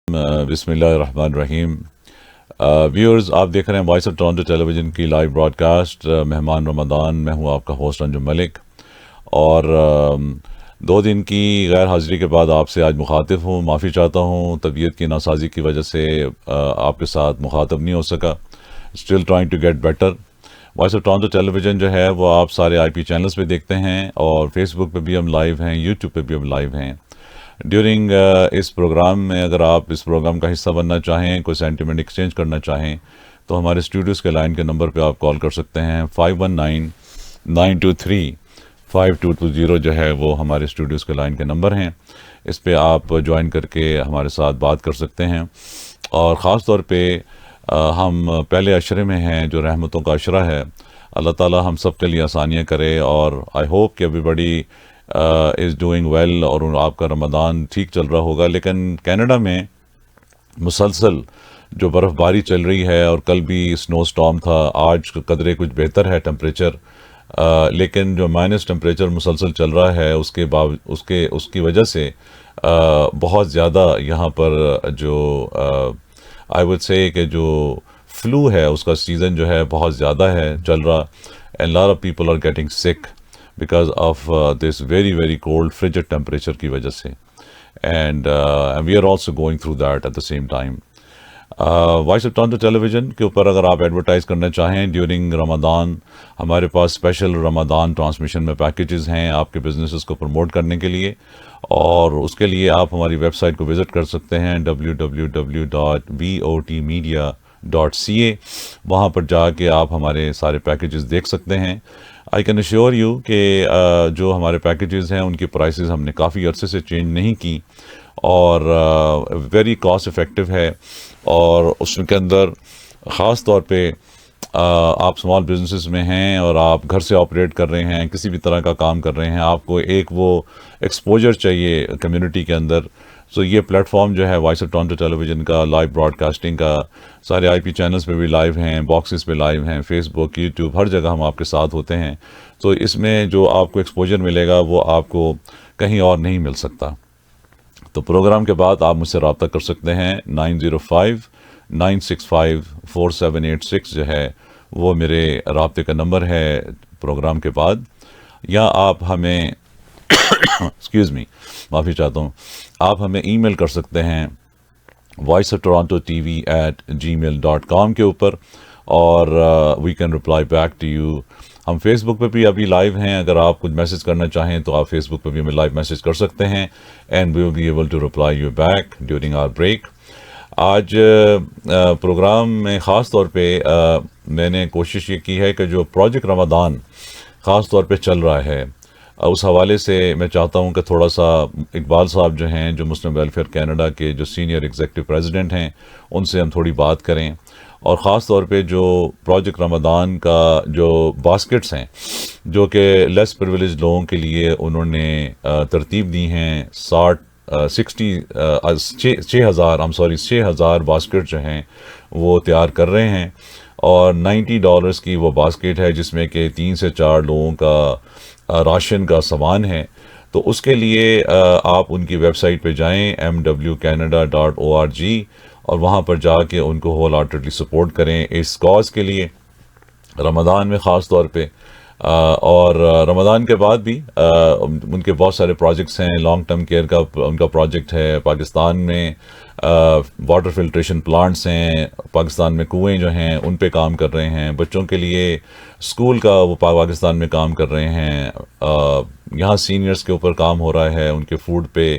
بسم اللہ الرحمن الرحیم. ویورز، آپ دیکھ رہے ہیں Voice of Toronto television کی لائیو براڈ کاسٹ مہمان رمضان. میں ہوں آپ کا ہوسٹ انجم ملک، اور 2 دن کی غیر حاضری کے بعد آپ سے آج مخاطب ہوں. معافی چاہتا ہوں، طبیعت کی ناسازی کی وجہ سے آپ کے ساتھ مخاطب نہیں ہو سکا. Still trying to get better. Voice of Toronto television جو ہے وہ آپ سارے آئی پی چینلز پہ دیکھتے ہیں، اور فیس بک پہ بھی ہم لائیو ہیں، یوٹیوب پہ بھی ہم لائیو ہیں. ڈیورنگ اس پروگرام میں اگر آپ اس پروگرام کا حصہ بننا چاہیں، کوئی سینٹیمنٹ ایکسچینج کرنا چاہیں، تو ہمارے اسٹوڈیوز کے لائن کے نمبر پہ آپ کال کر سکتے ہیں. 5199235220 جو ہے وہ ہمارے اسٹوڈیوز کے لائن کے نمبر ہیں. اس پہ آپ جوائن کر کے ہمارے ساتھ بات کر سکتے ہیں. اور خاص طور پہ ہم پہلے عشرے میں ہیں جو رحمتوں کا عشرہ ہے. اللہ تعالی ہم سب کے لیے آسانیاں کرے، اور آئی ہوپ کہ ایوری بڑی از ڈوئنگ ویل، اور آپ کا رمضان ٹھیک چل رہا ہوگا. لیکن کینیڈا میں مسلسل جو برف باری چل رہی ہے، اور کل بھی سنو سٹارم تھا، آج قدرے کچھ بہتر ہے ٹمپریچر، لیکن جو مائنس ٹمپریچر مسلسل چل رہا ہے اس کی وجہ سے بہت زیادہ یہاں پر جو آئی وڈ سے کہ جو فلو ہے اس کا سیزن جو ہے بہت زیادہ ہے چل رہا. And lot of people are getting sick because of this very very cold frigid temperature کی وجہ سے. And we are also going through that at the same time. Voice of Toronto television کے اوپر اگر آپ advertise کرنا چاہیں during رمضان، ہمارے پاس اسپیشل رمضان ٹرانسمیشن میں پیکیجز ہیں آپ کے بزنسز کو پروموٹ کرنے کے لیے. اور اس کے لیے آپ ہماری ویب سائٹ کو وزٹ کر سکتے ہیں www.votmedia.ca. وہاں پر جا کے آپ ہمارے سارے پیکیجز دیکھ سکتے ہیں. آئی کین ایشور یو کہ جو ہمارے پیکیجز ہیں ان کی پرائسز ہم نے کافی عرصے سے چینج نہیں کی، اور ویری کاسٹ افیکٹو ہے. اور اس کے اندر خاص طور پہ آپ اسمال بزنسز میں ہیں اور آپ گھر سے آپریٹ کر رہے ہیں، کسی بھی طرح کا کام کر رہے ہیں، آپ کو ایک وہ ایکسپوجر چاہیے کمیونٹی کے اندر. سو یہ پلیٹ فارم جو ہے Voice of Toronto television کا لائیو براڈ کاسٹنگ کا، سارے آئی پی چینلز پہ بھی لائیو ہیں، باکسز پہ لائیو ہیں، فیس بک، یوٹیوب، ہر جگہ ہم آپ کے ساتھ ہوتے ہیں. تو اس میں جو آپ کو ایکسپوجر ملے گا وہ آپ کو کہیں اور نہیں مل سکتا. تو پروگرام کے بعد آپ مجھ سے رابطہ کر سکتے ہیں. 9059654786 جو ہے وہ میرے رابطے کا نمبر ہے پروگرام کے بعد. یا آپ ہمیں ایکسکیوز می، معافی چاہتا ہوں، آپ ہمیں ای میل کر سکتے ہیں voiceofTorontoTV@gmail.com کے اوپر، اور we can reply back to you. ہم فیس بک پہ بھی ابھی لائیو ہیں. اگر آپ کچھ میسج کرنا چاہیں تو آپ فیس بک پہ بھی ہمیں لائیو میسج کر سکتے ہیں، and we will be able to reply you back during our break. آج پروگرام میں خاص طور پہ میں نے کوشش یہ کی ہے کہ جو پروجیکٹ رمضان خاص طور پہ چل رہا ہے، اس حوالے سے میں چاہتا ہوں کہ تھوڑا سا اقبال صاحب جو ہیں، جو مسلم ویلفیئر کینیڈا کے جو سینئر ایگزیکٹو پریزیڈنٹ ہیں، ان سے ہم تھوڑی بات کریں. اور خاص طور پہ جو پروجیکٹ رمضان کا جو باسکٹس ہیں جو کہ لیس پریویلیج لوگوں کے لیے انہوں نے ترتیب دی ہیں، 6,000 باسکٹ جو ہیں وہ تیار کر رہے ہیں. اور $90 کی وہ باسکٹ ہے جس میں کہ 3 سے 4 لوگوں کا راشن کا سامان ہے. تو اس کے لیے آپ ان کی ویب سائٹ پہ جائیں mwcanada.org، اور وہاں پر جا کے ان کو ہول ہارٹڈلی سپورٹ کریں اس کاز کے لیے رمضان میں خاص طور پہ. اور رمضان کے بعد بھی ان کے بہت سارے پروجیکٹس ہیں. لانگ ٹرم کیئر کا ان کا پروجیکٹ ہے. پاکستان میں واٹر فلٹریشن پلانٹس ہیں، پاکستان میں کنویں جو ہیں ان پہ کام کر رہے ہیں. بچوں کے لیے اسکول کا وہ پاکستان میں کام کر رہے ہیں. یہاں سینئرز کے اوپر کام ہو رہا ہے، ان کے فوڈ پہ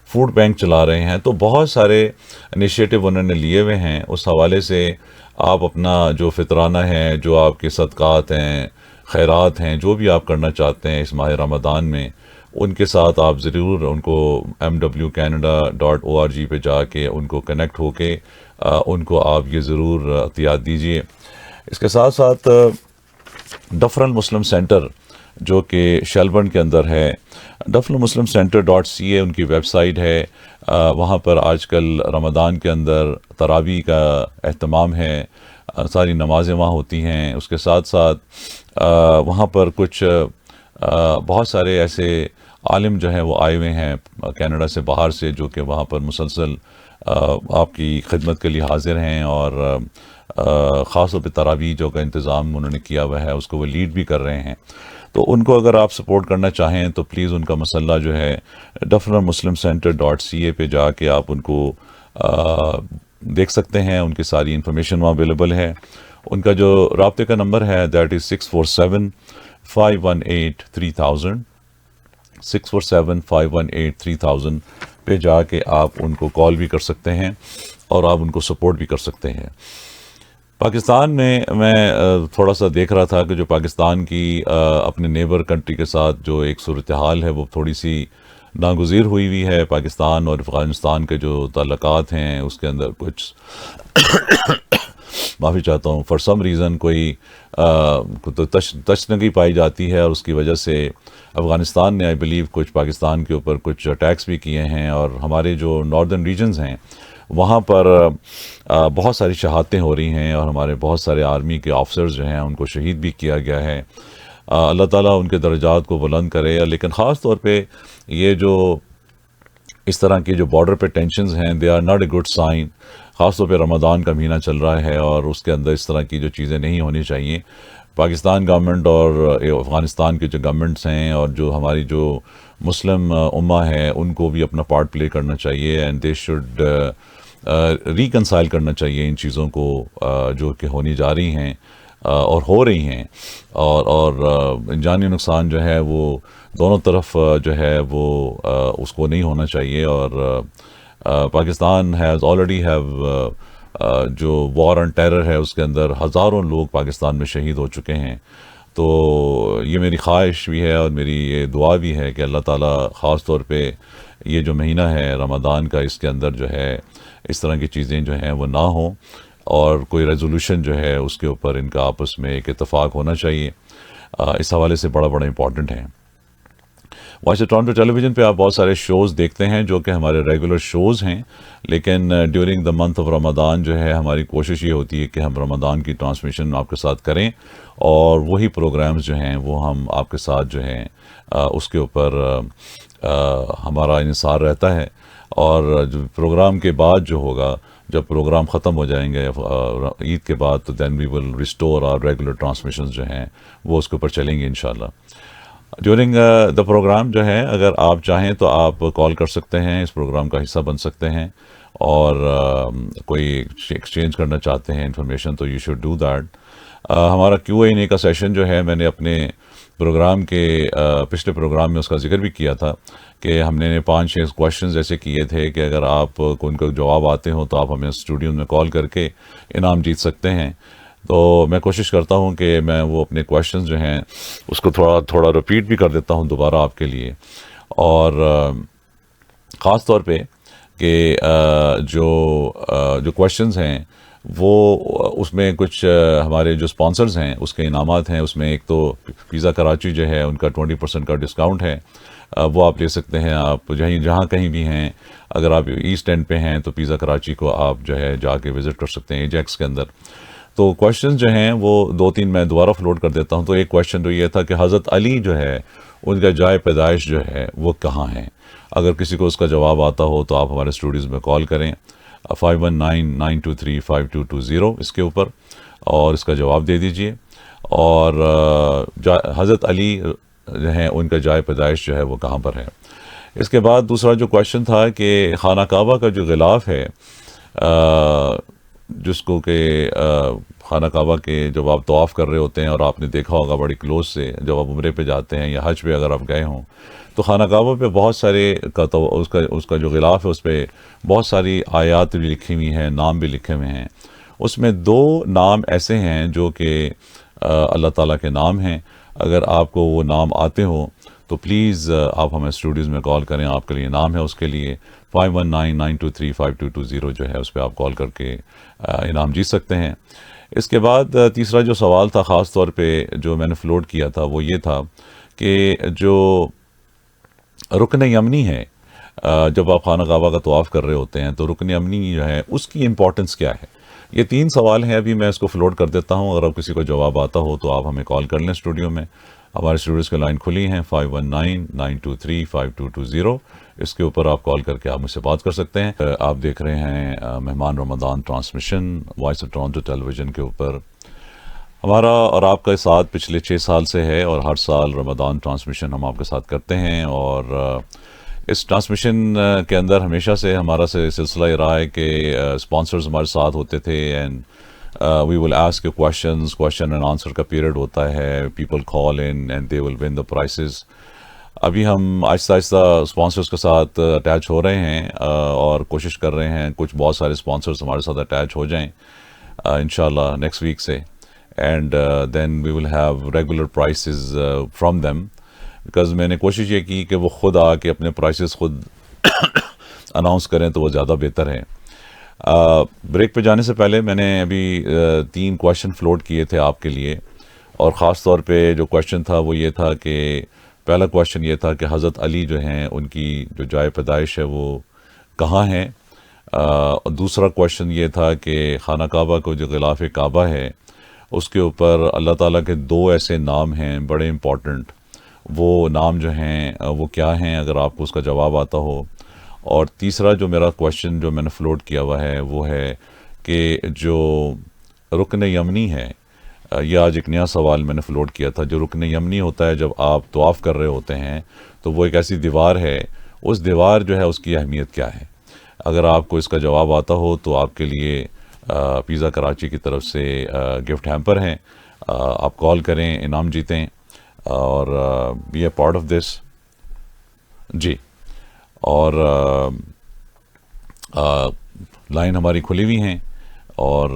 فوڈ بینک چلا رہے ہیں. تو بہت سارے انیشیٹو انہوں نے لیے ہوئے ہیں. اس حوالے سے آپ اپنا جو فطرانہ ہے، جو آپ کے صدقات ہیں، خیرات ہیں، جو بھی آپ کرنا چاہتے ہیں اس ماہ رمضان میں، ان کے ساتھ آپ ضرور ان کو mwcanada.org پہ جا کے ان کو کنیکٹ ہو کے ان کو آپ یہ ضرور عطیات دیجیے. اس کے ساتھ ساتھ ڈفرن مسلم سینٹر جو کہ شیلبرن کے اندر ہے، dufferinmuslimcenter.ca ان کی ویب سائٹ ہے. وہاں پر آج کل رمضان کے اندر تراویح کا اہتمام ہے، ساری نمازیں وہاں ہوتی ہیں. اس کے ساتھ ساتھ وہاں پر کچھ بہت سارے ایسے عالم جو ہیں وہ آئے ہوئے ہیں کینیڈا سے باہر سے، جو کہ وہاں پر مسلسل آپ کی خدمت کے لیے حاضر ہیں، اور خاص طور پہ تراویح جو کا انتظام انہوں نے کیا ہوا ہے اس کو وہ لیڈ بھی کر رہے ہیں. تو ان کو اگر آپ سپورٹ کرنا چاہیں تو پلیز ان کا مسئلہ جو ہے dafnamuslimcenter.ca پہ جا کے آپ ان کو دیکھ سکتے ہیں. ان کی ساری انفارمیشن وہاں اویلیبل ہے. ان کا جو رابطے کا نمبر ہے دیٹ از 647-518-3000. 647-518-3000 پہ جا کے آپ ان کو کال بھی کر سکتے ہیں اور آپ ان کو سپورٹ بھی کر سکتے ہیں. پاکستان میں تھوڑا سا دیکھ رہا تھا کہ جو پاکستان کی اپنے نیبر کنٹری کے ساتھ جو ایک صورتحال ہے وہ تھوڑی سی ناگزیر ہوئی ہے. پاکستان اور افغانستان کے جو تعلقات ہیں اس کے اندر کچھ معافی چاہتا ہوں فار سم ریزن کوئی تشنگی پائی جاتی ہے، اور اس کی وجہ سے افغانستان نے آئی بلیو کچھ پاکستان کے اوپر کچھ اٹیکس بھی کیے ہیں، اور ہمارے جو ناردرن ریجنز ہیں وہاں پر بہت ساری شہادتیں ہو رہی ہیں، اور ہمارے بہت سارے آرمی کے آفسرز جو ہیں ان کو شہید بھی کیا گیا ہے. اللہ تعالیٰ ان کے درجات کو بلند کرے. لیکن خاص طور پہ یہ جو اس طرح کی جو بارڈر پہ ٹینشنز ہیں they are not a good sign. خاص طور پہ رمضان کا مہینہ چل رہا ہے اور اس کے اندر اس طرح کی جو چیزیں نہیں ہونی چاہیے. پاکستان گورنمنٹ اور افغانستان کی جو گورنمنٹس ہیں اور جو ہماری جو مسلم امہ ہے ان کو بھی اپنا پارٹ پلے کرنا چاہیے، اینڈ دے شوڈ ریکنسائل کرنا چاہیے ان چیزوں کو جو کہ ہونی جا رہی ہیں اور ہو رہی ہیں. اور جانی نقصان جو ہے وہ دونوں طرف جو ہے وہ اس کو نہیں ہونا چاہیے. اور پاکستان ہیز آلریڈی ہیو جو وار آن ٹیرر ہے اس کے اندر ہزاروں لوگ پاکستان میں شہید ہو چکے ہیں. تو یہ میری خواہش بھی ہے اور میری یہ دعا بھی ہے کہ اللہ تعالیٰ خاص طور پہ یہ جو مہینہ ہے رمضان کا اس کے اندر جو ہے اس طرح کی چیزیں جو ہیں وہ نہ ہوں، اور کوئی ریزولوشن جو ہے اس کے اوپر ان کا آپس میں ایک اتفاق ہونا چاہیے. اس حوالے سے بڑا امپورٹنٹ ہے. Voice of Toronto television پہ آپ بہت سارے شوز دیکھتے ہیں جو کہ ہمارے ریگولر شوز ہیں، لیکن ڈیورنگ دا منتھ آف رمضان جو ہے ہماری کوشش یہ ہوتی ہے کہ ہم رمضان کی ٹرانسمیشن آپ کے ساتھ کریں، اور وہی پروگرامز جو ہیں وہ ہم آپ کے ساتھ جو ہیں اس کے اوپر ہمارا انحصار رہتا ہے. اور جو پروگرام کے بعد جو ہوگا، جب پروگرام ختم ہو جائیں گے عید کے بعد، تو دین وی ول ریسٹور اور ریگولر ٹرانسمیشنز جو ہیں وہ اس کے اوپر چلیں گے انشاءاللہ. ڈیورنگ دا پروگرام جو ہے اگر آپ چاہیں تو آپ کال کر سکتے ہیں، اس پروگرام کا حصہ بن سکتے ہیں، اور کوئی ایکسچینج کرنا چاہتے ہیں انفارمیشن تو یو شوڈ ڈو دیٹ. ہمارا Q&A کا سیشن جو ہے میں نے اپنے پروگرام کے پچھلے پروگرام میں اس کا ذکر بھی کیا تھا کہ ہم نے 5-6 کویشچنز ایسے کیے تھے کہ اگر آپ کو ان کا جواب آتے ہوں تو آپ ہمیں اسٹوڈیو میں کال کر کے انعام جیت سکتے ہیں. تو میں کوشش کرتا ہوں کہ میں وہ اپنے کویشچنز جو ہیں اس کو تھوڑا رپیٹ بھی کر دیتا ہوں دوبارہ آپ کے لیے. اور خاص طور پہ کہ جو کویشچنز ہیں وہ اس میں کچھ ہمارے جو سپانسرز ہیں اس کے انعامات ہیں. اس میں ایک تو پیزا کراچی جو ہے ان کا 20% کا ڈسکاؤنٹ ہے، وہ آپ لے سکتے ہیں. آپ جہاں کہیں بھی ہیں، اگر آپ ایسٹ اینڈ پہ ہیں تو پیزا کراچی کو آپ جو ہے جا کے وزٹ کر سکتے ہیں ایجیکس کے اندر. تو کویشچنز جو ہیں وہ 2-3 میں دوبارہ فلوٹ کر دیتا ہوں. تو ایک کویشچن تو یہ تھا کہ حضرت علی جو ہے ان کا جائے پیدائش جو ہے وہ کہاں ہے. اگر کسی کو اس کا جواب آتا ہو تو آپ ہمارے اسٹوڈیوز میں کال کریں 5199235220 اس کے اوپر، اور اس کا جواب دے دیجئے. اور حضرت علی جو ہیں ان کا جائے پیدائش جو ہے وہ کہاں پر ہے. اس کے بعد دوسرا جو کویشچن تھا کہ خانہ کعبہ کا جو غلاف ہے جس کو کہ خانہ کعبہ کے جب آپ طواف کر رہے ہوتے ہیں، اور آپ نے دیکھا ہوگا بڑی کلوز سے جب آپ عمرے پہ جاتے ہیں یا حج پہ اگر آپ گئے ہوں تو خانہ کعبہ پہ بہت سارے اس کا جو غلاف ہے اس پہ بہت ساری آیات بھی لکھی ہوئی ہیں، نام بھی لکھے ہوئے ہیں. اس میں 2 نام ایسے ہیں جو کہ اللہ تعالیٰ کے نام ہیں. اگر آپ کو وہ نام آتے ہوں تو پلیز آپ ہمیں اسٹوڈیوز میں کال کریں. آپ کے لیے نام ہے اس کے لیے 5199235220 جو ہے اس پہ آپ کال کر کے انعام جیت سکتے ہیں. اس کے بعد تیسرا جو سوال تھا خاص طور پہ جو میں نے فلوٹ کیا تھا وہ یہ تھا کہ جو رکن یمنی ہے، جب آپ خانہ کعبہ کا طواف کر رہے ہوتے ہیں تو رکن یمنی جو ہے اس کی امپورٹنس کیا ہے. یہ 3 سوال ہیں، ابھی میں اس کو فلوٹ کر دیتا ہوں، اگر آپ کسی کو جواب آتا ہو تو آپ ہمیں کال کر لیں اسٹوڈیو میں. ہمارے اسٹوڈیوز کی لائن کھلی ہیں 5199235220. اس کے اوپر آپ کال کر کے آپ مجھ سے بات کر سکتے ہیں. آپ دیکھ رہے ہیں مہمان Ramzan transmission voice of Toronto television کے اوپر. ہمارا اور آپ کا ساتھ پچھلے 6 سال سے ہے، اور ہر سال رمضان ٹرانسمیشن ہم آپ کے ساتھ کرتے ہیں. اور اس ٹرانسمیشن کے اندر ہمیشہ سے ہمارا سلسلہ یہ رہا ہے کہ اسپانسرز ہمارے ساتھ ہوتے تھے، and we will ask you question and answer کا پیریڈ ہوتا ہے. People call in and they will win the prizes. ابھی ہم آہستہ آہستہ اسپانسرز کے ساتھ اٹیچ ہو رہے ہیں، اور کوشش کر رہے ہیں کچھ بہت سارے اسپانسرز ہمارے ساتھ اٹیچ ہو جائیں انشاءاللہ نیکسٹ ویک سے. And then we will have regular prizes from them, because میں نے کوشش یہ کی کہ وہ خود آ کے اپنے پرائسز خود اناؤنس کریں تو وہ زیادہ بہتر ہے. بریک پہ جانے سے پہلے میں نے ابھی 3 کویشچن فلوٹ کیے تھے آپ کے لیے، اور خاص طور پہ جو کویشچن تھا وہ یہ تھا کہ پہلا کویشچن یہ تھا کہ حضرت علی جو ہیں ان کی جو جائے پیدائش ہے وہ کہاں ہے. دوسرا کویشچن یہ تھا کہ خانہ کعبہ کو جو غلاف کعبہ ہے اس کے اوپر اللہ تعالیٰ کے 2 ایسے نام ہیں بڑے امپورٹنٹ، وہ نام جو ہیں وہ کیا ہیں، اگر آپ کو اس کا جواب آتا ہو. اور تیسرا جو میرا کویشچن جو میں نے فلوٹ کیا ہوا ہے وہ ہے کہ جو رکن یمنی ہے، یہ آج ایک نیا سوال میں نے فلوٹ کیا تھا. جو رکن یمنی ہوتا ہے جب آپ طواف کر رہے ہوتے ہیں تو وہ ایک ایسی دیوار ہے، اس دیوار جو ہے اس کی اہمیت کیا ہے. اگر آپ کو اس کا جواب آتا ہو تو آپ کے لیے پیزا کراچی کی طرف سے گفٹ ہیمپر ہیں. آپ کال کریں، انعام جیتیں اور be a part of this. جی، اور لائن ہماری کھلی ہوئی ہیں، اور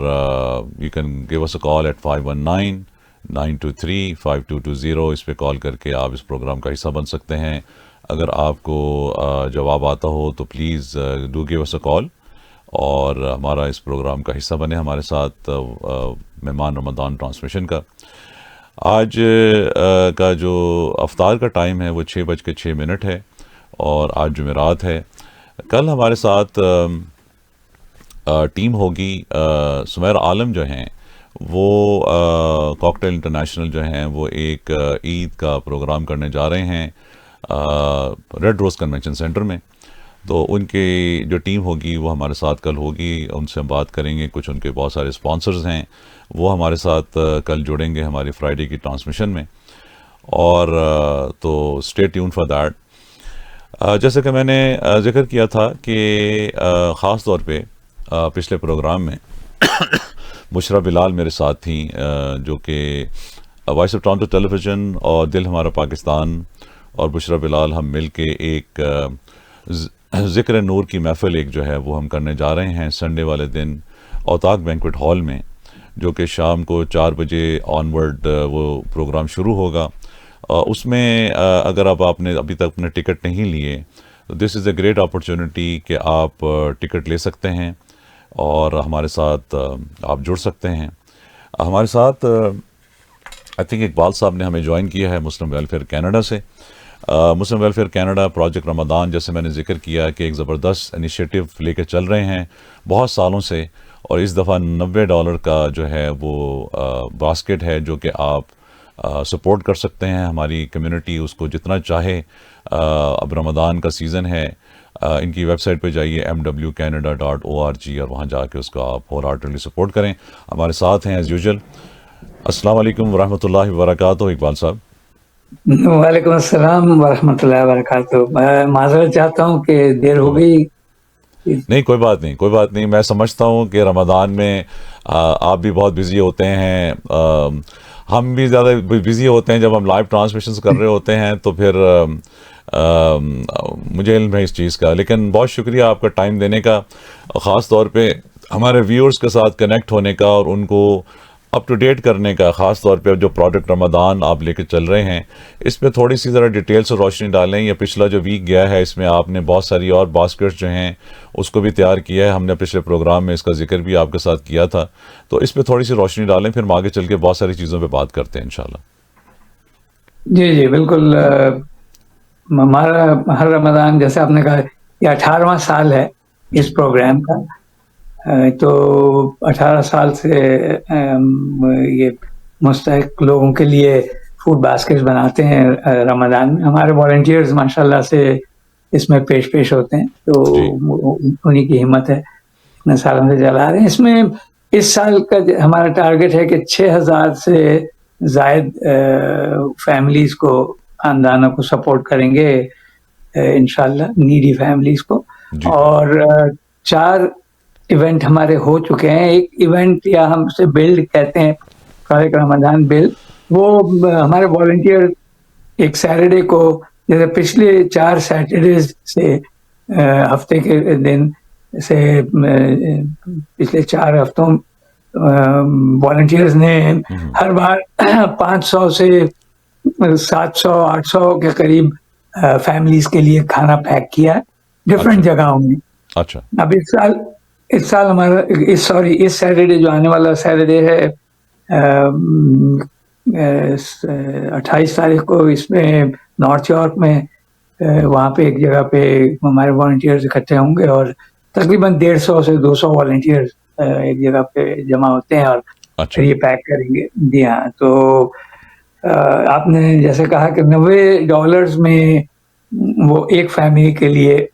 you can give us a call at 5199235220. اس پہ کال کر کے آپ اس پروگرام کا حصہ بن سکتے ہیں. اگر آپ کو جواب آتا ہو تو please do give us a کال، اور ہمارا اس پروگرام کا حصہ بنے ہمارے ساتھ مہمان رمضان ٹرانسمیشن کا. آج کا جو افطار کا ٹائم ہے وہ 6:06 ہے، اور آج جمعرات ہے. کل ہمارے ساتھ ٹیم ہوگی. سمیر عالم جو ہیں وہ کاکٹیل انٹرنیشنل جو ہیں وہ ایک عید کا پروگرام کرنے جا رہے ہیں ریڈ روز کنونشن سینٹر میں. تو ان کی جو ٹیم ہوگی وہ ہمارے ساتھ کل ہوگی، ان سے ہم بات کریں گے. کچھ ان کے بہت سارے اسپانسرز ہیں وہ ہمارے ساتھ کل جڑیں گے ہماری فرائیڈے کی ٹرانسمیشن میں، اور تو اسٹے ٹیون فار دیٹ. جیسے کہ میں نے ذکر کیا تھا کہ خاص طور پہ پچھلے پروگرام میں بشرا بلال میرے ساتھ تھیں، جو کہ Voice of Toronto television اور دل ہمارا پاکستان اور بشرا بلال ہم مل کے ایک ذکر نور کی محفل ایک جو ہے وہ ہم کرنے جا رہے ہیں سنڈے والے دن اوتاق بینکویٹ ہال میں، جو کہ شام کو 4 بجے آنورڈ وہ پروگرام شروع ہوگا. اس میں اگر آپ نے ابھی تک اپنے ٹکٹ نہیں لیے تو دس از اے گریٹ اپرچونٹی کہ آپ ٹکٹ لے سکتے ہیں اور ہمارے ساتھ آپ جڑ سکتے ہیں. ہمارے ساتھ آئی تھنک اقبال صاحب نے ہمیں جوائن کیا ہے مسلم ویلفیئر کینیڈا سے. مسلم ویلفیئر کینیڈا پروجیکٹ رمضان، جیسے میں نے ذکر کیا کہ ایک زبردست انیشیٹو لے کے چل رہے ہیں بہت سالوں سے، اور اس دفعہ $90 کا جو ہے وہ باسکٹ ہے جو کہ آپ سپورٹ کر سکتے ہیں. ہماری کمیونٹی اس کو جتنا چاہے. اب رمضان کا سیزن ہے، ان کی ویب سائٹ پہ جائیے mwcanada.org اور وہاں جا کے اس کو آپ ہول ہارٹیڈلی سپورٹ کریں. ہمارے ساتھ ہیں ایز یوزول. السلام علیکم ورحمۃ اللہ وبرکاتہ. اقبال صاحب. وعلیکم السلام ورحمۃ اللہ وبرکاتہ. میں معذرت چاہتا ہوں کہ دیر ہو گئی. نہیں، کوئی بات نہیں، کوئی بات نہیں. میں سمجھتا ہوں کہ رمضان میں آپ بھی بہت بزی ہوتے ہیں، ہم بھی زیادہ بزی ہوتے ہیں جب ہم لائیو ٹرانسمیشنز کر رہے ہوتے ہیں، تو پھر مجھے علم ہے اس چیز کا. لیکن بہت شکریہ آپ کا ٹائم دینے کا، خاص طور پہ ہمارے ویورز کے ساتھ کنیکٹ ہونے کا اور ان کو اپ ٹو ڈیٹ کرنے کا. خاص طور پہ جو پروجیکٹ رمضان آپ لے کے چل رہے ہیں اس پہ تھوڑی سی ذرا ڈیٹیل سے روشنی ڈالیں. یہ پچھلا جو ویک گیا ہے اس میں آپ نے بہت ساری اور باسکٹس جو ہیں اس کو بھی تیار کیا ہے. ہم نے پچھلے پروگرام میں اس کا ذکر بھی آپ کے ساتھ کیا تھا، تو اس پہ تھوڑی سی روشنی ڈالیں، پھر ہم آگے چل کے بہت ساری چیزوں پہ بات کرتے ہیں انشاءاللہ. جی بالکل. ہمارا ہر رمضان، جیسے آپ نے کہا، یہ 18واں سال ہے اس پروگرام کا. تو 18 سال سے یہ مستحق لوگوں کے لیے فوڈ باسکٹ بناتے ہیں رمضان میں. ہمارے والنٹیئرز ماشاءاللہ سے اس میں پیش ہوتے ہیں, تو انہی کی ہمت ہے, اتنے سالوں سے چلا رہے ہیں. اس میں اس سال کا ہمارا ٹارگیٹ ہے کہ 6000 سے زائد فیملیز کو, خاندانوں کو سپورٹ کریں گے انشاءاللہ, نیڈی فیملیز کو. اور 4 ایونٹ ہمارے ہو چکے ہیں. ایک ایونٹ یا ہم سے بلڈ کہتے ہیں, پروجیکٹ رمضان بلڈ, وہ ہمارے والنٹیئر ایک سیٹرڈے کو, جیسے پچھلے 4 سیٹرڈیز سے ہفتے کے دن سے پچھلے 4 ہفتوں والنٹیئرز نے ہر بار 500 سے 700-800 کے قریب فیملیز کے لیے کھانا پیک کیا ڈفرینٹ جگہوں میں. اچھا. اب اس سال ہمارا اس سیٹرڈے جو آنے والا سیٹرڈے ہے 28 تاریخ کو, اس میں نارتھ یارک میں وہاں پہ ایک جگہ پہ ہمارے والنٹیئرز اکٹھے ہوں گے, اور تقریباً 150 سے 200 والنٹیئرز ایک جگہ پہ جمع ہوتے ہیں اور پھر یہ پیک کریں گے. جی ہاں, تو آپ نے جیسے کہا کہ $90 میں وہ ایک فیملی کے لیے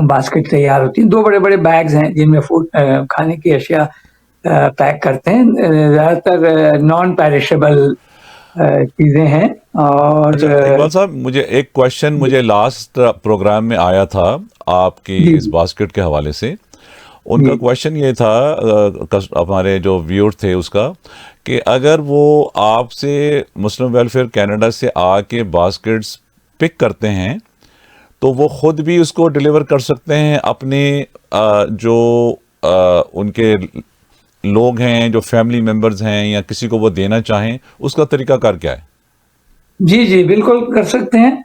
باسکٹ تیار ہوتی ہیں. 2 بڑے بڑے بیگز ہیں جن میں فوڈ کھانے کی اشیاء پیک کرتے ہیں, زیادہ تر نان پیرشیبل چیزیں ہیں. اور اقبال صاحب, مجھے ایک کوشچن مجھے لاسٹ پروگرام میں آیا تھا آپ کی اس باسکٹ کے حوالے سے. ان کا کوشچن یہ تھا, ہمارے جو ویور تھے اس کا, کہ اگر وہ آپ سے مسلم ویلفیئر کینیڈا سے آ کے باسکٹس پک کرتے ہیں تو وہ خود بھی اس کو ڈیلیور کر سکتے ہیں اپنے جو ان کے لوگ ہیں, جو فیملی ممبرز ہیں, یا کسی کو وہ دینا چاہیں, اس کا طریقہ کار کیا ہے؟ جی بالکل کر سکتے ہیں,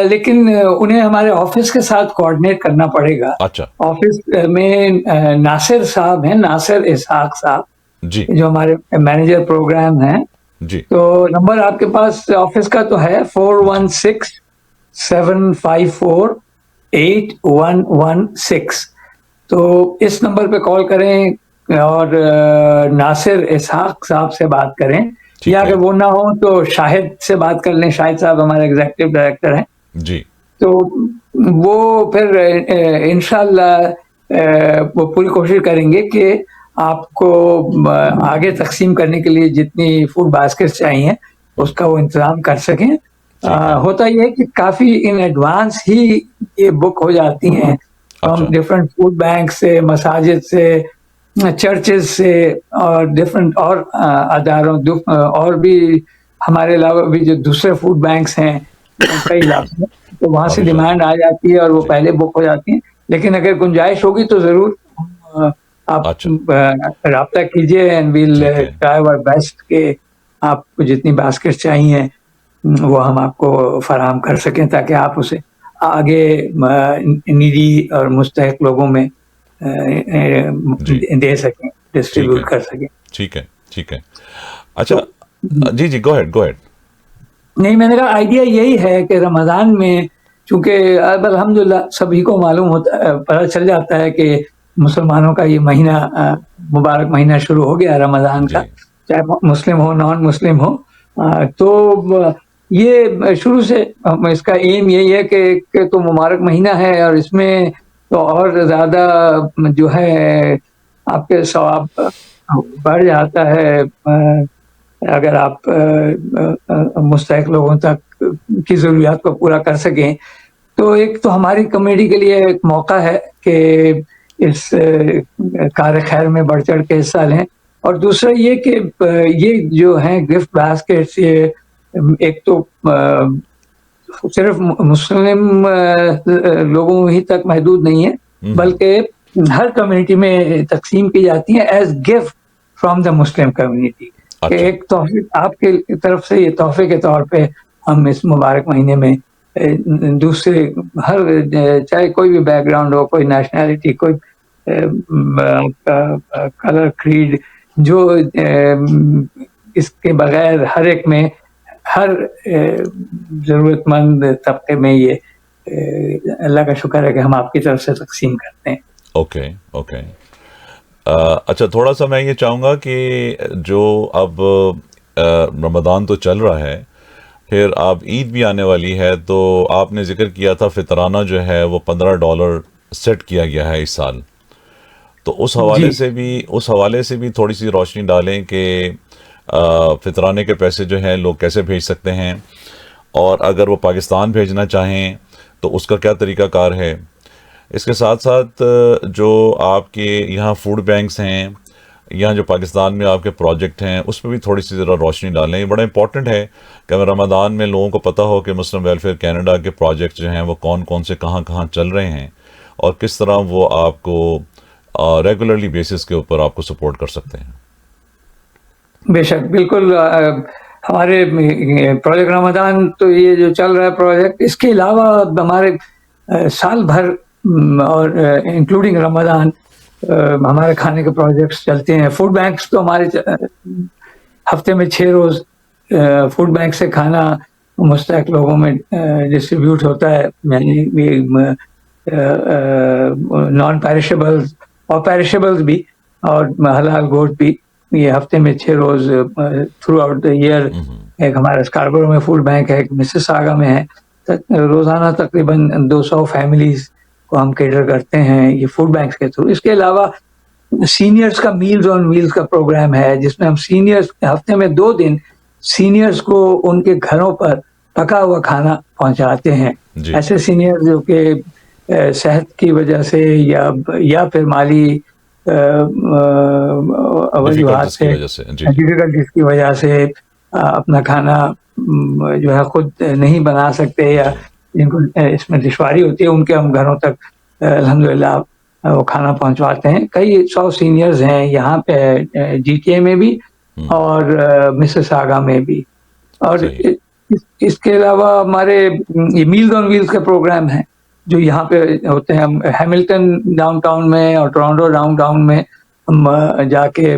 لیکن انہیں ہمارے آفس کے ساتھ کوآرڈینیٹ کرنا پڑے گا. اچھا. آفس میں ناصر صاحب ہیں, ناصر اسحاق صاحب, جی, جو ہمارے مینیجر پروگرام ہیں. جی, تو نمبر آپ کے پاس آفس کا تو ہے 416-754-8116. تو اس نمبر پہ کال کریں اور ناصر اسحاق صاحب سے بات کریں, یا اگر وہ نہ ہو تو شاہد سے بات کر لیں. شاہد صاحب ہمارے ایگزیکٹو ڈائریکٹر ہیں. جی, تو وہ پھر انشاءاللہ وہ پوری کوشش کریں گے کہ آپ کو آگے تقسیم کرنے کے لیے جتنی فوڈ باسکٹ چاہیے اس کا وہ انتظام کر سکیں. ہوتا یہ ہے کہ کافی ان ایڈوانس ہی یہ بک ہو جاتی ہیں ہم ڈفرینٹ فوڈ بینک سے, مساجد سے, چرچز سے, اور ڈفرینٹ اور اداروں, اور بھی ہمارے علاوہ بھی جو دوسرے فوڈ بینکس ہیں کئی علاقوں میں, تو وہاں سے ڈیمانڈ آ جاتی ہے اور وہ پہلے بک ہو جاتی ہیں. لیکن اگر گنجائش ہوگی تو ضرور آپ رابطہ کیجیے, and we'll try our best کہ آپ کو جتنی باسکٹ چاہیے وہ ہم آپ کو فراہم کر سکیں, تاکہ آپ اسے آگے نیڈی اور مستحق لوگوں میں دے سکیں, ڈسٹریبیوٹ کر سکیں. ٹھیک ہے. اچھا, جی, گو ہیڈ. نہیں, میں نے کہا آئیڈیا یہی ہے کہ رمضان میں چونکہ اب الحمدللہ سبھی کو معلوم ہوتا ہے, پتہ چل جاتا ہے کہ مسلمانوں کا یہ مہینہ, مبارک مہینہ شروع ہو گیا رمضان کا, چاہے مسلم ہو نان مسلم ہو. تو یہ شروع سے اس کا ایم یہی ہے کہ تو مبارک مہینہ ہے, اور اس میں تو اور زیادہ جو ہے آپ کے ثواب بڑھ جاتا ہے اگر آپ مستحق لوگوں تک کی ضروریات کو پورا کر سکیں. تو ایک تو ہماری کمیونٹی کے لیے ایک موقع ہے کہ اس کار خیر میں بڑھ چڑھ کے حصہ لیں, اور دوسرا یہ کہ یہ جو ہیں گفٹ باسکٹس, یہ ایک تو صرف مسلم لوگوں ہی تک محدود نہیں ہے, بلکہ ہر کمیونٹی میں تقسیم کی جاتی ہیں as gift from the Muslim community. ایک تحفے آپ کی طرف سے, یہ تحفے کے طور پہ ہم اس مبارک مہینے میں دوسرے ہر, چاہے کوئی بھی بیک گراؤنڈ ہو, کوئی نیشنلٹی, کوئی کلر, کریڈ, جو اس کے بغیر ہر ایک میں, ہر ضرورت مند طبقے میں یہ اللہ کا شکر ہے کہ ہم آپ کی طرف سے تقسیم کرتے ہیں. Okay okay. اچھا تھوڑا سا میں یہ چاہوں گا کہ جو اب رمضان تو چل رہا ہے، پھر آپ عید بھی آنے والی ہے، تو آپ نے ذکر کیا تھا فطرانہ جو ہے وہ $15 سیٹ کیا گیا ہے اس سال. تو اس جی حوالے سے بھی تھوڑی سی روشنی ڈالیں کہ فطرانے کے پیسے جو ہیں لوگ کیسے بھیج سکتے ہیں، اور اگر وہ پاکستان بھیجنا چاہیں تو اس کا کیا طریقہ کار ہے. اس کے ساتھ ساتھ جو آپ کے یہاں فوڈ بینکس ہیں، یہاں جو پاکستان میں آپ کے پروجیکٹ ہیں، اس پہ بھی تھوڑی سی ذرا روشنی ڈالیں. یہ بڑا امپورٹنٹ ہے کہ ہمیں رمضان میں لوگوں کو پتہ ہو کہ مسلم ویلفیئر کینیڈا کے پروجیکٹ جو ہیں وہ کون کون سے کہاں کہاں چل رہے ہیں، اور کس طرح وہ آپ کو ریگولرلی بیسس کے اوپر آپ کو سپورٹ کر سکتے ہیں. بے شک بالکل. ہمارے پروجیکٹ رمضان تو یہ جو چل رہا ہے پروجیکٹ، اس کے علاوہ ہمارے سال بھر اور انکلوڈنگ رمضان ہمارے کھانے کے پروجیکٹس چلتے ہیں. فوڈ بینکس تو ہمارے ہفتے میں 6 روز فوڈ بینک سے کھانا مستحق لوگوں میں ڈسٹریبیوٹ ہوتا ہے. یعنی نان پیرشیبلز اور پیرشیبلز بھی اور حلال گوشت بھی. یہ ہفتے میں 6 روز تھرو آؤٹ دا ایئر. ایک ہمارا اسکاربرو میں فوڈ بینک ہے، ایک مسز آگا میں ہے. روزانہ تقریباً 200 فیملیز کو ہم کیٹر کرتے ہیں یہ فوڈ بینکس کے تھرو. اس کے علاوہ سینئرز کا میلز آن ویلز کا پروگرام ہے، جس میں ہم سینئرز ہفتے میں 2 دن سینئرز کو ان کے گھروں پر پکا ہوا کھانا پہنچاتے ہیں. جی ایسے سینئر جو کہ صحت کی وجہ سے یا پھر مالی وجوہات ڈیفیکلٹیز کی سے، وجہ سے. جی جی ڈیفیکلٹیز کی وجہ سے اپنا کھانا جو ہے خود نہیں بنا سکتے، یا جن کو اس میں دشواری ہوتی ہے، ان کے ہم گھروں تک الحمدللہ وہ کھانا پہنچواتے ہیں. کئی 100 سینئرز ہیں یہاں پہ جی ٹی اے میں بھی اور مسز آگا میں بھی. اور صحیح. اس کے علاوہ ہمارے یہ میلز آن ویلز کا پروگرام ہے جو یہاں پہ ہوتے ہیں. ہم ہیملٹن ڈاؤن ٹاؤن میں اور ٹورانٹو ڈاؤن ٹاؤن میں ہم جا کے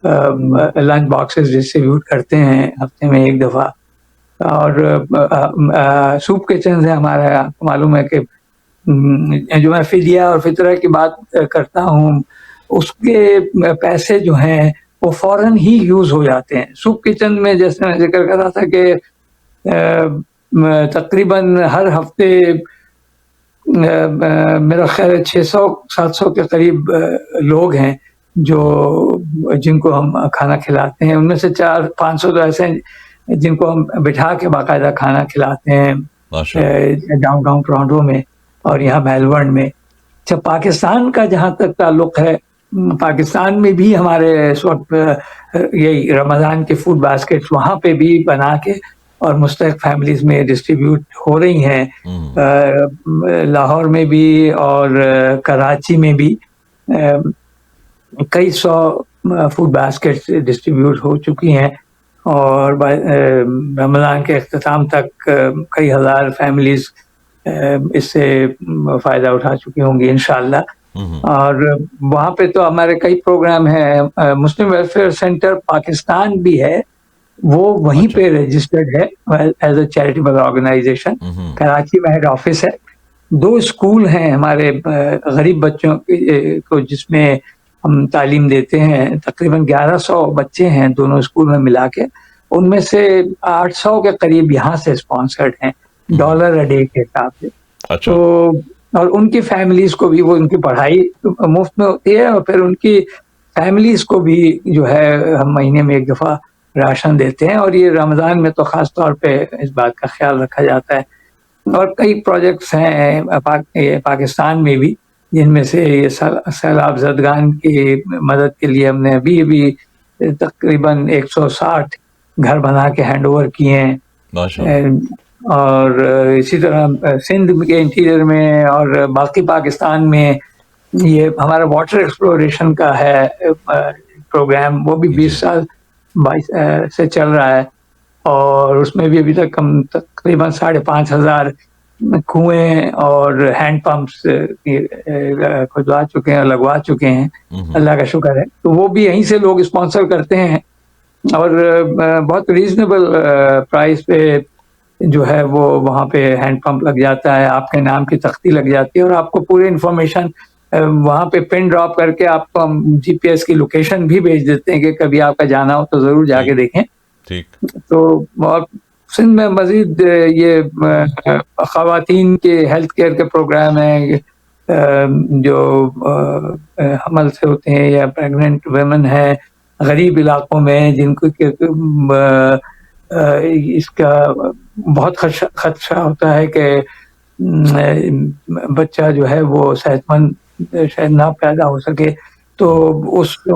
لنچ باکسز ڈسٹریبیوٹ کرتے ہیں ہفتے میں 1 دفعہ. اور سوپ کچنز ہیں ہمارے. آپ کو معلوم ہے کہ جو میں فدیہ اور فطرہ کی بات کرتا ہوں، اس کے پیسے جو ہیں وہ فوراً ہی یوز ہو جاتے ہیں. سوپ کچن میں جیسے میں ذکر کر رہا تھا کہ تقریباً ہر ہفتے میرا خیال ہے 600-700 کے قریب لوگ ہیں جن کو ہم کھانا کھلاتے ہیں. ان میں سے 400-500 تو ایسے ہیں جن کو ہم بٹھا کے باقاعدہ کھانا کھلاتے ہیں ڈاؤن ٹاؤن ٹورانٹو میں اور یہاں میلبرن میں. اچھا پاکستان کا جہاں تک تعلق ہے، پاکستان میں بھی ہمارے اس وقت یہی رمضان کے فوڈ باسکٹس وہاں پہ بھی بنا کے اور مستحق فیملیز میں ڈسٹریبیوٹ ہو رہی ہیں. لاہور میں بھی اور کراچی میں بھی کئی 100 فوڈ باسکٹس ڈسٹریبیوٹ ہو چکی ہیں، اور رمضان کے اختتام تک کئی ہزار فیملیز اس سے فائدہ اٹھا چکی ہوں گی انشاءاللہ. اور وہاں پہ تو ہمارے کئی پروگرام ہیں. مسلم ویلفیئر سینٹر پاکستان بھی ہے، وہ وہیں پہ رجسٹرڈ ہے as a charitable organisation. Karachi میں ہیڈ آفس ہے. 2 اسکول ہیں ہمارے غریب بچوں کو جس میں ہم تعلیم دیتے ہیں. تقریباً 1100 بچے ہیں دونوں اسکول میں ملا کے. ان میں سے 800 کے قریب یہاں سے اسپانسرڈ ہیں $1 a day کے حساب سے. تو اور ان کی فیملیز کو بھی وہ ان کی پڑھائی مفت میں ہوتی ہے، اور پھر ان کی فیملیز کو بھی جو ہے ہم مہینے میں 1 دفعہ راشن دیتے ہیں. اور یہ رمضان میں تو خاص طور پہ اس بات کا خیال رکھا جاتا ہے. اور کئی پروجیکٹس ہیں پاکستان میں بھی، جن میں سے یہ سیلاب زدگان کی مدد کے لیے ہم نے ابھی تقریباً 160 گھر بنا کے ہینڈ اوور کیے ہیں. اور اسی طرح سندھ کے انٹیریئر میں اور باقی پاکستان میں یہ ہمارا واٹر ایکسپلوریشن کا ہے پروگرام، وہ بھی 20 سال سے چل رہا ہے. اور اس میں بھی ابھی تک ہم تقریباً 5,500 کنویں اور ہینڈ پمپس کھدوا چکے ہیں اور لگوا چکے ہیں. اللہ کا شکر ہے. تو وہ بھی یہیں سے لوگ اسپانسر کرتے ہیں، اور بہت ریزنیبل پرائز پہ جو ہے وہ وہاں پہ ہینڈ پمپ لگ جاتا ہے، آپ کے نام کی تختی لگ جاتی ہے، اور آپ کو پوری انفارمیشن وہاں پہ پن ڈراپ کر کے آپ کو ہم GPS کی لوکیشن بھی بھیج دیتے ہیں کہ کبھی آپ کا جانا ہو تو ضرور جا کے دیکھیں. ٹھیک. تو اور سندھ میں مزید یہ خواتین کے ہیلتھ کیئر کے پروگرام ہیں جو حمل سے ہوتے ہیں یا پریگننٹ ویمن ہیں غریب علاقوں میں جن کو اس کا بہت خدشہ ہوتا ہے کہ بچہ جو ہے وہ صحت مند شاید نہ پیدا ہو سکے. تو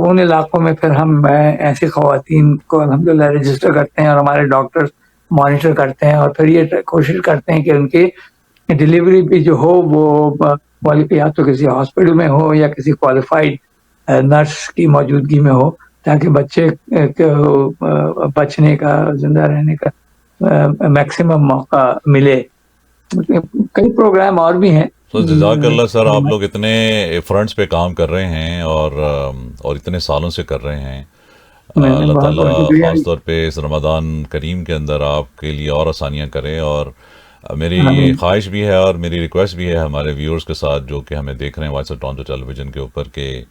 ان علاقوں میں پھر ہم ایسی خواتین کو الحمدللہ رجسٹر کرتے ہیں اور ہمارے ڈاکٹر مانیٹر کرتے ہیں اور پھر یہ کوشش کرتے ہیں کہ ان کی ڈلیوری بھی جو ہو وہ یا تو کسی ہاسپٹل میں ہو یا کسی کوالیفائڈ نرس کی موجودگی میں ہو تاکہ بچے کو بچنے کا زندہ رہنے کا میکسیمم موقع ملے. کئی پروگرام اور بھی ہیں. جزاک اللہ سر, آپ لوگ اتنے فرنٹس پہ کام کر رہے ہیں اور اتنے سالوں سے کر رہے ہیں. اللہ تعالیٰ خاص طور پہ اس رمضان کریم کے اندر آپ کے لیے اور آسانیاں کرے. اور میری خواہش بھی ہے اور میری ریکویسٹ بھی ہے ہمارے ویورز کے ساتھ جو کہ ہمیں دیکھ رہے ہیں Voice of Toronto television کے اوپر کہ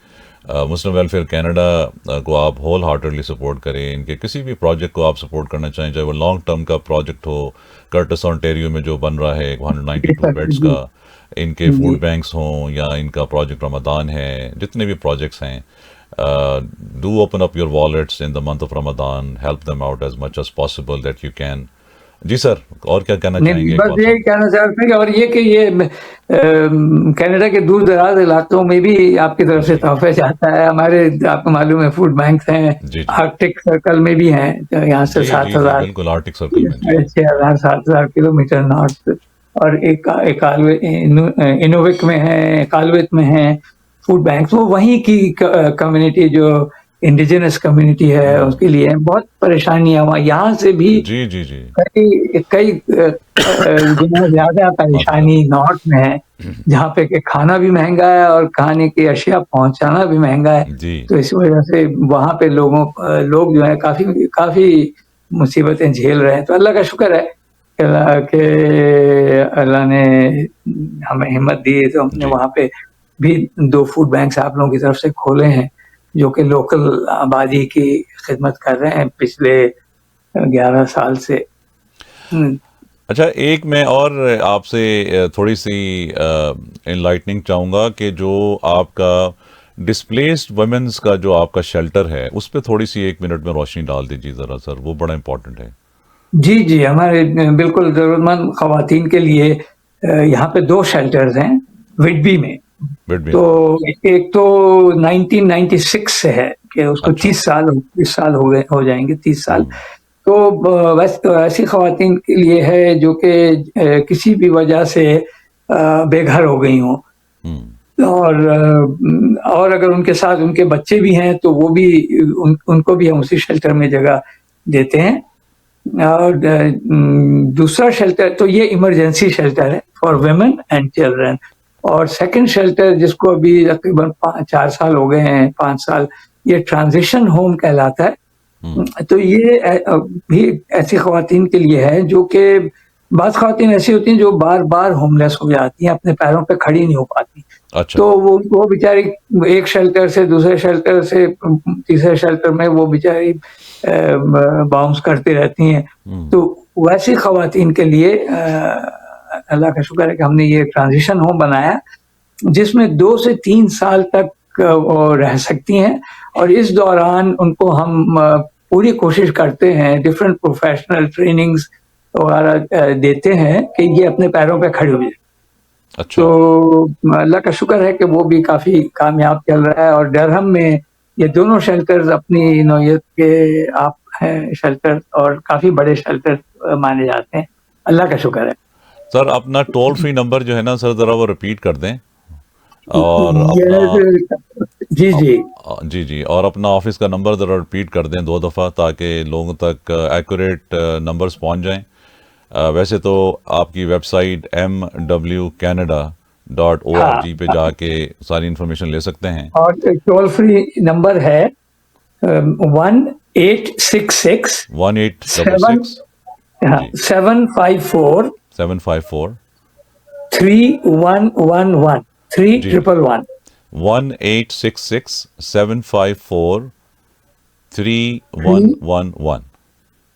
مسلم ویلفیئر کینیڈا کو آپ ہول ہارٹیڈلی سپورٹ کریں. ان کے کسی بھی پروجیکٹ کو آپ سپورٹ کرنا چاہیں, چاہے وہ لانگ ٹرم کا پروجیکٹ ہو, کرٹس آنٹیریو میں جو بن رہا ہے 192 بیڈس کا, ان کے فوڈ بینکس ہوں یا ان کا پروجیکٹ رمضان ہے, جتنے بھی پروجیکٹس ہیں, do open up your wallets in the month of Ramzan, help them out as much as possible that you can. جی سر, اور کیا کہنا چاہیں گے؟ بس یہ کہنا چاہتے ہیں اور یہ کہ یہ کینیڈا کے دور دراز علاقوں میں بھی آپ کی طرف سے تحفہ چاہتا ہے. ہمارے آپ کو معلوم ہے فوڈ بینکس ہیں, آرکٹک سرکل میں بھی ہیں, یہاں سے 7,000 بالکل آرکٹک سرکل میں 6,000-7,000 کلومیٹر نارتھ, اور ایک انووک میں ہے, کالوت میں ہیں فوڈ بینکس. وہ وہیں کی کمیونٹی جو انڈیجنس کمیونٹی ہے اس کے لیے بہت پریشانیاں ہوا. یہاں سے بھی کئی گنا زیادہ پریشانی نارتھ میں ہے جہاں پہ کہ کھانا بھی مہنگا ہے اور کھانے کی اشیاء پہنچانا بھی مہنگا ہے. تو اس وجہ سے وہاں پہ لوگ جو ہے کافی مصیبتیں جھیل رہے ہیں. تو اللہ کا شکر ہے کہ اللہ نے ہمیں ہمت دی تو ہم نے وہاں پہ بھی 2 فوڈ بینکس آپ لوگوں کی طرف سے کھولے ہیں جو کہ لوکل آبادی کی خدمت کر رہے ہیں پچھلے 11 سال سے. اچھا, ایک میں اور آپ سے تھوڑی سی انلائٹننگ چاہوں گا کہ جو آپ کا ڈسپلیسڈ ویمنز کا جو آپ کا شیلٹر ہے اس پہ تھوڑی سی 1 منٹ میں روشنی ڈال دیجیے ذرا سر, وہ بڑا امپورٹنٹ ہے. جی ہمارے بالکل ضرورت مند خواتین کے لیے یہاں پہ 2 شیلٹرز ہیں وڈبی میں. تو ایک تو 1996 سے ہے کہ اس کو 30 سال ہو جائیں گے, 30 سال. تو ایسی خواتین کے لیے ہے جو کہ کسی بھی وجہ سے بے گھر ہو گئی ہوں, اور اگر ان کے ساتھ ان کے بچے بھی ہیں تو وہ بھی ان کو بھی ہم اسی شیلٹر میں جگہ دیتے ہیں. اور دوسرا شیلٹر تو یہ ایمرجنسی شیلٹر ہے فار ویمن اینڈ چلڈرن. اور سیکنڈ شیلٹر جس کو ابھی تقریباً 4 سال ہو گئے ہیں, 5 سال, یہ ٹرانزیشن ہوم کہلاتا ہے. تو یہ بھی ایسی خواتین کے لیے ہے جو کہ بعض خواتین ایسی ہوتی ہیں جو بار بار ہوم لیس ہو جاتی ہیں, اپنے پیروں پہ کھڑی نہیں ہو پاتی. تو وہ بیچاری ایک شیلٹر سے دوسرے شیلٹر سے تیسرے شیلٹر میں وہ بیچاری باؤنس کرتی رہتی ہیں. تو ویسی خواتین کے لیے اللہ کا شکر ہے کہ ہم نے یہ ٹرانزیشن ہوم بنایا جس میں 2 سے 3 سال تک وہ رہ سکتی ہیں. اور اس دوران ان کو ہم پوری کوشش کرتے ہیں, ڈفرینٹ پروفیشنل ٹریننگز وغیرہ دیتے ہیں کہ یہ اپنے پیروں پہ کھڑے ہو جائے. تو اللہ کا شکر ہے کہ وہ بھی کافی کامیاب چل رہا ہے. اور ڈرہم میں یہ دونوں شیلٹرز اپنی نوعیت کے آپ ہیں شیلٹر اور کافی بڑے شیلٹر مانے جاتے ہیں. اللہ کا شکر ہے. سر اپنا ٹول فری نمبر جو ہے نا سر ذرا وہ ریپیٹ کر دیں. اور جی اور اپنا آفس کا نمبر ذرا ریپیٹ کر دیں 2 دفعہ تاکہ لوگوں تک ایکوریٹ نمبرز پہنچ جائیں. ویسے تو آپ کی ویب سائٹ mwcanada.org پہ جا کے ساری انفارمیشن لے سکتے ہیں. اور ٹول فری نمبر ہے 1866 754 3111 3111. 1-866-754-3111.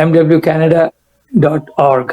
mwcanada.org।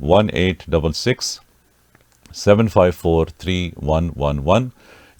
1-866-754-3111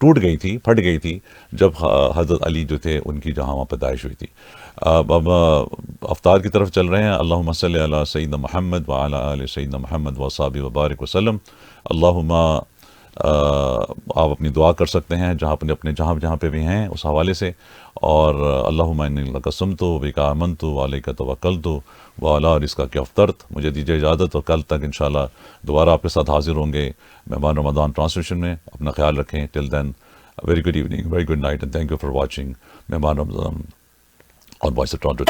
ٹوٹ گئی تھی، پھٹ گئی تھی جب حضرت علی جو تھے ان کی جہاں وہاں پیدائش ہوئی تھی. اب افطار کی طرف چل رہے ہیں. اللہم صلی علی سیدنا محمد وعلی آل سیدنا محمد وصحبہ وبارک وسلم. اللہم آپ اپنی دعا کر سکتے ہیں اپنے جہاں پہ بھی ہیں اس حوالے سے. اور اللہم انی لک قسمت بک آمنت وعلیک توکلت وعلی رزقک افطرت. مجھے دیجیے اجازت اور کل تک انشاءاللہ دوبارہ آپ کے ساتھ حاضر ہوں گے مہمان رمضان ٹرانسلیشن میں. اپنا خیال رکھیں. Till then very good evening, very good night, and thank you for watching مہمان Ramzan on Voice of Toronto.